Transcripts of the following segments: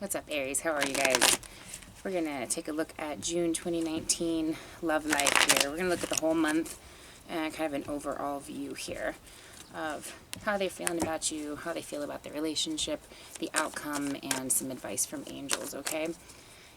What's up, Aries? How are you guys? We're going to take a look at June 2019 love life here. We're going to look at the whole month and kind of an overall view here of how they're feeling about you, how they feel about the relationship, the outcome, and some advice from angels, okay?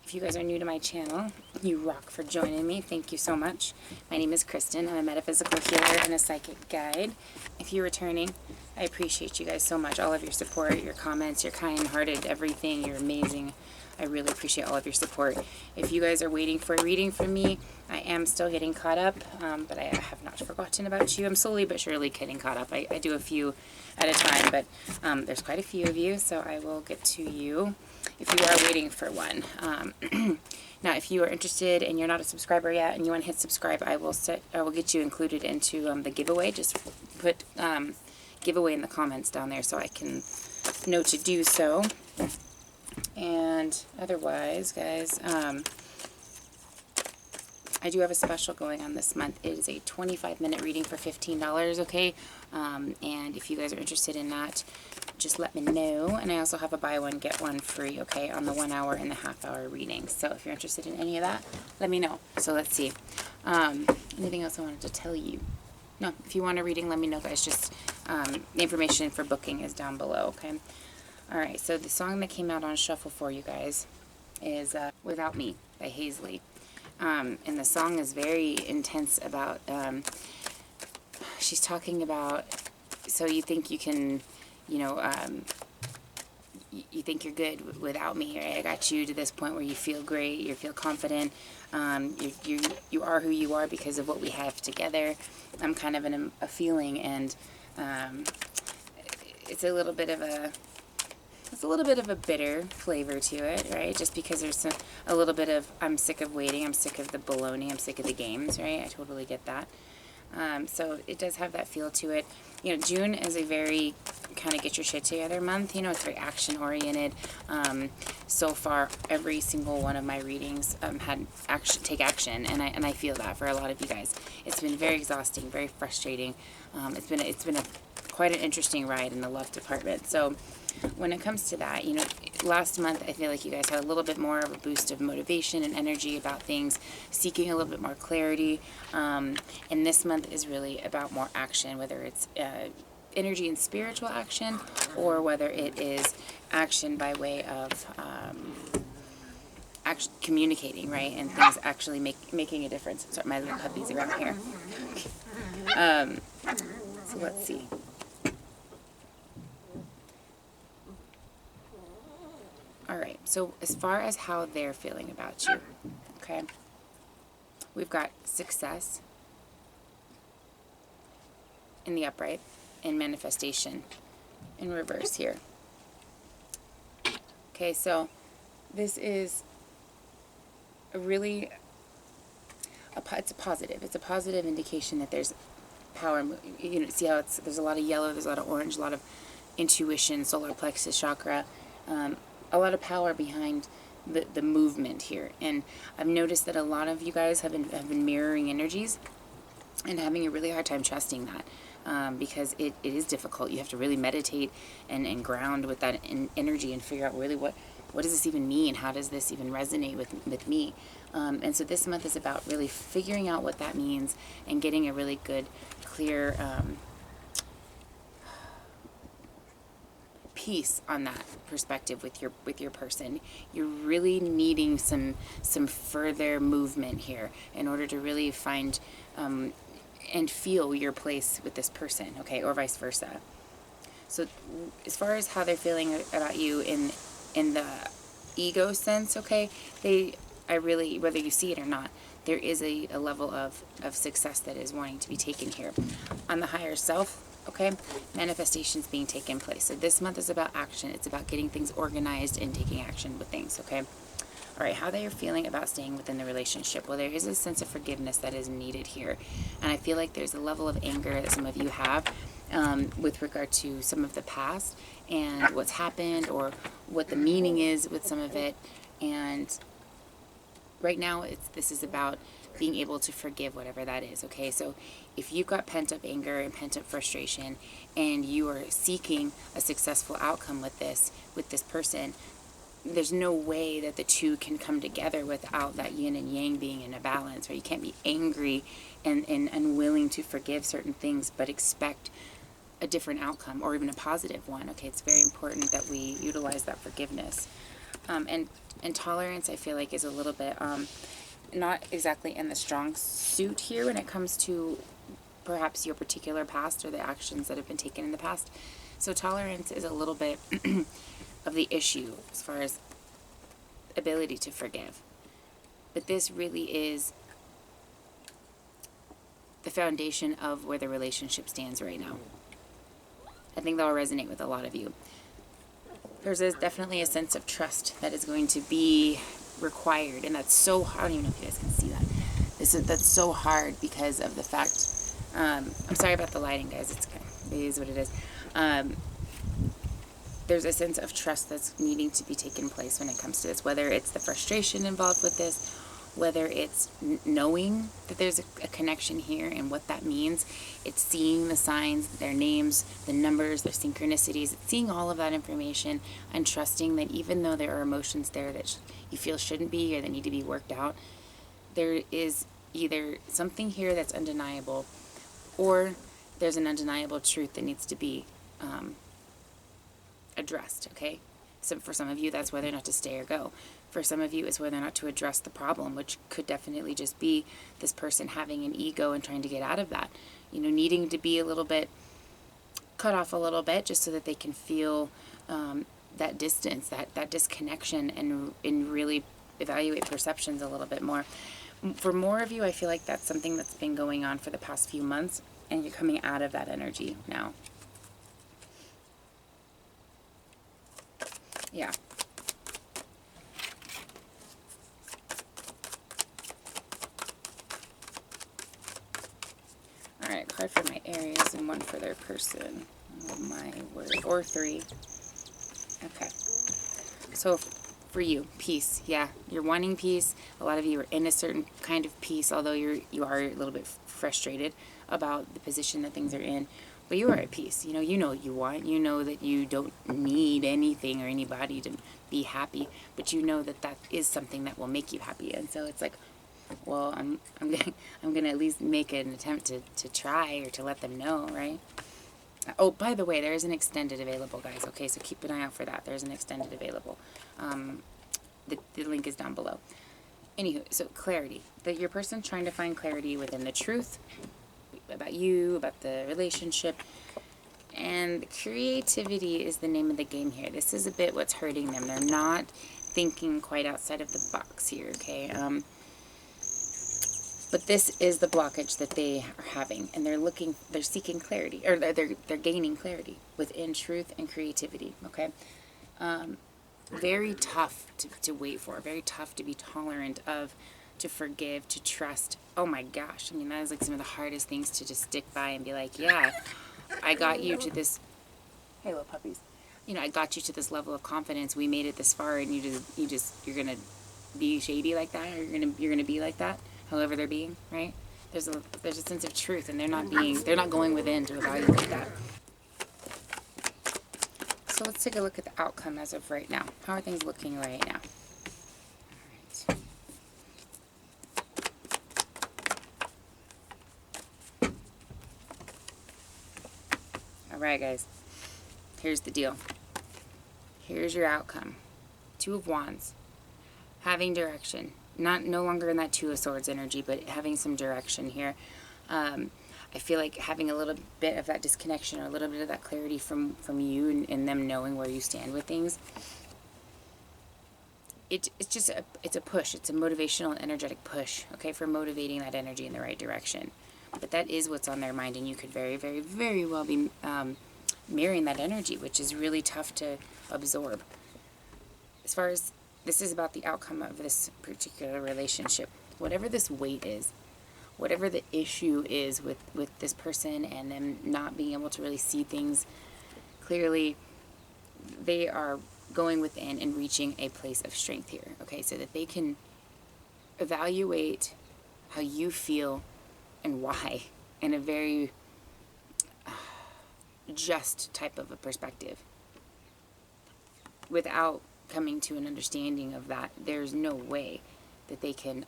If you guys are new to my channel, you rock for joining me. Thank you so much. My name is Kristen. I'm a metaphysical healer and a psychic guide. If you're returning, I appreciate you guys so much. All of your support, your comments, your kind-hearted everything. You're amazing. I really appreciate all of your support. If you guys are waiting for a reading from me, I am still getting caught up, but I have not forgotten about you. I'm slowly but surely getting caught up. I do a few at a time, but there's quite a few of you, so I will get to you if you are waiting for one. Now, if you are interested and you're not a subscriber yet and you want to hit subscribe, I will get you included into the giveaway. Just put giveaway in the comments down there so I can know to do so. And otherwise, guys, I do have a special going on this month. It is a 25-minute reading for $15, okay? And if you guys are interested in that, just let me know. And I also have a buy one, get one free, okay, on the 1 hour and the half-hour reading. So if you're interested in any of that, let me know. So let's see. Anything else I wanted to tell you? No, if you want a reading, let me know, guys. Just the information for booking is down below, okay? Alright, so the song that came out on Shuffle for you guys is Without Me by Hazley. And the song is very intense about, she's talking about, so you think you can, you know, you think you're good without me, right? I got you to this point where you feel great, you feel confident, you are who you are because of what we have together. I'm kind of in a feeling, and it's a little bit of a bitter flavor to it, right? Just because there's a little bit of, I'm sick of waiting, I'm sick of the baloney, I'm sick of the games, right? I totally get that. So it does have that feel to it. You know, June is a very kind of get your shit together month. You know, it's very action-oriented. So far, every single one of my readings had take action, and I feel that for a lot of you guys. It's been very exhausting, very frustrating. It's been quite an interesting ride in the love department. So when it comes to that, you know, last month I feel like you guys had a little bit more of a boost of motivation and energy about things, seeking a little bit more clarity. And this month is really about more action, whether it's energy and spiritual action, or whether it is action by way of communicating, right? And things actually making a difference. Sorry, my little puppy's around here. So let's see. Alright, so as far as how they're feeling about you, okay, we've got success in the upright and manifestation in reverse here. Okay, so this is a really, it's a positive. It's a positive indication that there's power. You know, see how there's a lot of yellow, there's a lot of orange, a lot of intuition, solar plexus chakra, a lot of power behind the movement here. And I've noticed that a lot of you guys have been mirroring energies and having a really hard time trusting that, because it is difficult. You have to really meditate and ground with that energy and figure out really what does this even mean? How does this even resonate with me? And so this month is about really figuring out what that means and getting a really good, clear peace on that perspective with your person. You're really needing some further movement here in order to really find and feel your place with this person, okay, or vice versa. So as far as how they're feeling about you in the ego sense, okay, whether you see it or not, there is a level of success that is wanting to be taken here. On the higher self, okay, manifestations being taken place. So this month is about action. It's about getting things organized and taking action with things, okay? All right, how they are feeling about staying within the relationship. Well, there is a sense of forgiveness that is needed here. And I feel like there's a level of anger that some of you have with regard to some of the past and what's happened or what the meaning is with some of it. And right now, this is about being able to forgive whatever that is, okay? So if you've got pent-up anger and pent-up frustration and you are seeking a successful outcome with this person, there's no way that the two can come together without that yin and yang being in a balance, or you can't be angry and unwilling to forgive certain things but expect a different outcome or even a positive one. Okay, it's very important that we utilize that forgiveness. And tolerance, I feel like, is a little bit not exactly in the strong suit here when it comes to perhaps your particular past or the actions that have been taken in the past. So tolerance is a little bit of the issue as far as ability to forgive. But this really is the foundation of where the relationship stands right now. I think that'll resonate with a lot of you. There's definitely a sense of trust that is going to be required, and that's so hard. I don't even know if you guys can see that. That's so hard because of the fact, I'm sorry about the lighting, guys. It is what it is. There's a sense of trust that's needing to be taken place when it comes to this, whether it's the frustration involved with this, whether it's knowing that there's a connection here and what that means. It's seeing the signs, their names, the numbers, their synchronicities. It's seeing all of that information and trusting that even though there are emotions there that you feel shouldn't be or that need to be worked out, there is either something here that's undeniable, or there's an undeniable truth that needs to be addressed, okay? So for some of you, that's whether or not to stay or go. For some of you, it's whether or not to address the problem, which could definitely just be this person having an ego and trying to get out of that. You know, needing to be a little bit cut off a little bit just so that they can feel that distance, that disconnection, and really evaluate perceptions a little bit more. For more of you, I feel like that's something that's been going on for the past few months, and you're coming out of that energy now. Yeah. All right, card for my Aries and one for their person. Oh my word. Or three. Okay. So for you, peace. Yeah, you're wanting peace. A lot of you are in a certain kind of peace, although you are a little bit frustrated about the position that things are in. But you are at peace. You know what you want. You know that you don't need anything or anybody to be happy, but you know that that is something that will make you happy. And so it's like, well, I'm gonna at least make an attempt to try or to let them know, right? Oh, by the way, there is an extended available, guys. Okay, so keep an eye out for that. There's an extended available. The link is down below. Anywho, so clarity. That your person's trying to find clarity within the truth about you, about the relationship, and creativity is the name of the game here. This is a bit what's hurting them. They're not thinking quite outside of the box here, okay? But this is the blockage that they are having, and they're seeking clarity, or they're gaining clarity within truth and creativity, okay? Very tough to wait for, very tough to be tolerant of, to forgive, to trust. Oh my gosh, I mean, that is like some of the hardest things to just stick by and be like, yeah, I got you to this, hey little puppies, you know, I got you to this level of confidence, we made it this far, and you're gonna be shady like that, or you're gonna be like that, however they're being, right? There's a sense of truth, and they're not going within to evaluate that. So let's take a look at the outcome as of right now. How are things looking right now? Alright guys, here's the deal. Here's your outcome. Two of Wands. Having direction. No longer in that Two of Swords energy, but having some direction here. I feel like having a little bit of that disconnection, or a little bit of that clarity from you and them knowing where you stand with things. It's just it's a push. It's a motivational and energetic push, okay, for motivating that energy in the right direction. But that is what's on their mind, and you could very, very, very well be mirroring that energy, which is really tough to absorb. As far as this is about the outcome of this particular relationship, whatever this weight is, whatever the issue is with this person and them not being able to really see things clearly, they are going within and reaching a place of strength here, okay, so that they can evaluate how you feel and why in a very just type of a perspective, without coming to an understanding of that there's no way that they can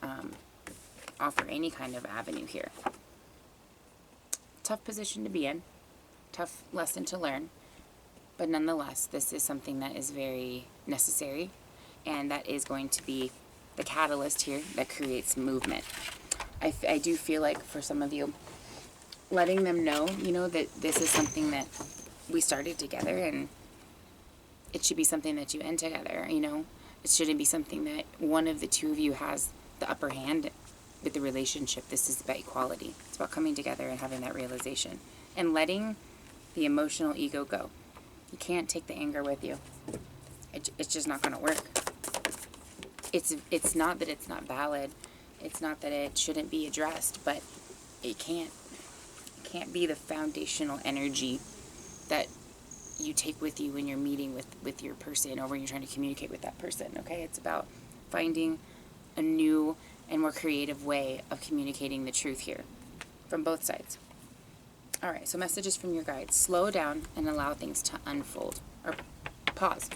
offer any kind of avenue here. Tough position to be in, tough lesson to learn, but nonetheless, this is something that is very necessary, and that is going to be the catalyst here that creates movement. I do feel like for some of you, letting them know, that this is something that we started together, and it should be something that you end together, It shouldn't be something that one of the two of you has the upper hand with the relationship. This is about equality. It's about coming together and having that realization and letting the emotional ego go. You can't take the anger with you. It's just not going to work. It's not that it's not valid. It's not that it shouldn't be addressed, but it can't be the foundational energy that you take with you when you're meeting with your person or when you're trying to communicate with that person, okay? It's about finding a new and more creative way of communicating the truth here from both sides. All right, so messages from your guides. Slow down and allow things to unfold. Or pause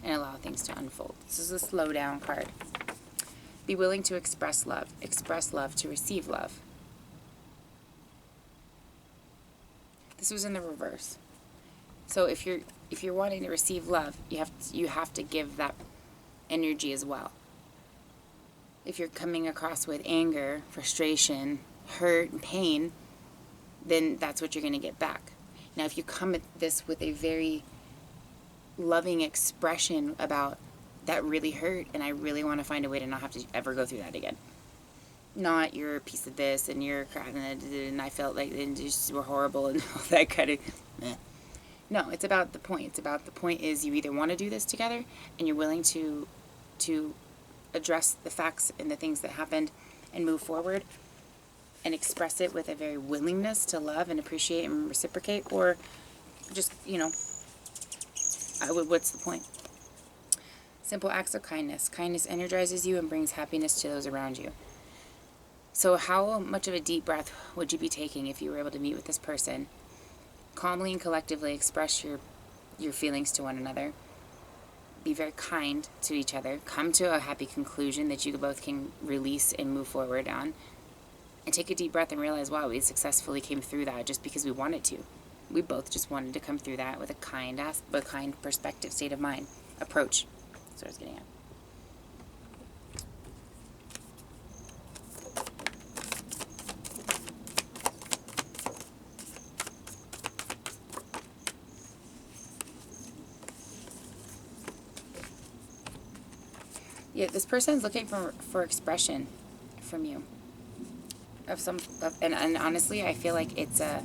and allow things to unfold. This is a slow down card. Be willing to express love. Express love to receive love. This was in the reverse. So if you're wanting to receive love, you have to give that energy as well. If you're coming across with anger, frustration, hurt, and pain, then that's what you're going to get back. Now, if you come at this with a very loving expression about that really hurt, and I really want to find a way to not have to ever go through that again. Not you're a piece of this, and you're crap, and I felt like and just were horrible, and all that kind of meh. No, it's about the point. It's about the point is you either want to do this together, and you're willing to address the facts and the things that happened and move forward and express it with a very willingness to love and appreciate and reciprocate, or just, what's the point? Simple acts of kindness. Kindness energizes you and brings happiness to those around you. So how much of a deep breath would you be taking if you were able to meet with this person? Calmly and collectively express your feelings to one another. Be very kind to each other. Come to a happy conclusion that you both can release and move forward on. And take a deep breath and realize, wow, we successfully came through that just because we wanted to. We both just wanted to come through that with a kind perspective, state of mind, approach. That's what I was getting at. Yeah, this person's looking for expression from you. And honestly, I feel like it's a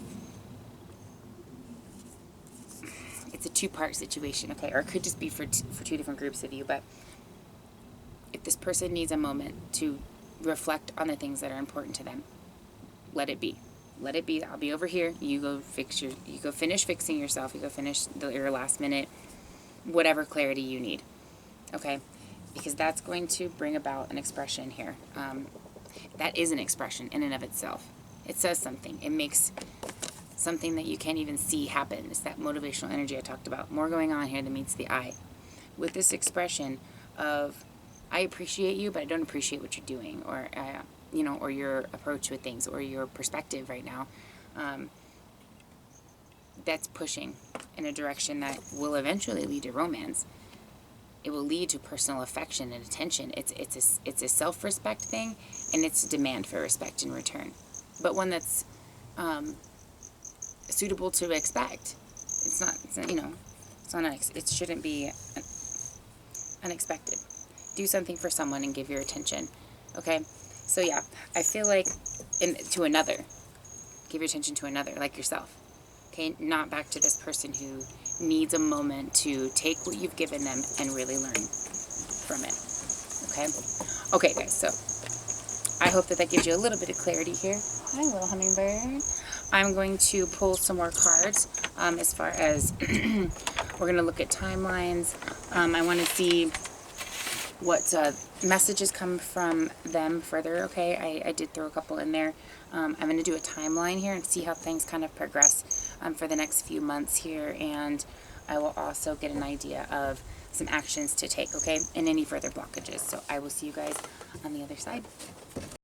two-part situation, okay? Or it could just be for two different groups of you, but if this person needs a moment to reflect on the things that are important to them, let it be. Let it be. I'll be over here. You go finish fixing yourself. You go finish your last minute, whatever clarity you need, okay? Because that's going to bring about an expression here. That is an expression in and of itself. It says something. It makes something that you can't even see happen. It's that motivational energy I talked about. More going on here than meets the eye. With this expression of, I appreciate you, but I don't appreciate what you're doing, or or your approach with things, or your perspective right now. That's pushing in a direction that will eventually lead to romance. It will lead to personal affection and attention. It's a self-respect thing, and it's a demand for respect in return, but one that's suitable to expect. It shouldn't be unexpected. Do something for someone and give your attention. Okay, so yeah, I feel like to another, give your attention to another, like yourself. Okay, not back to this person who needs a moment to take what you've given them and really learn from it. Okay, guys, so I hope that gives you a little bit of clarity here. Hi, little hummingbird. I'm going to pull some more cards as far as we're going to look at timelines. I want to see what messages come from them further, okay? I did throw a couple in there. I'm going to do a timeline here and see how things kind of progress for the next few months here, and I will also get an idea of some actions to take, okay? And any further blockages. So I will see you guys on the other side.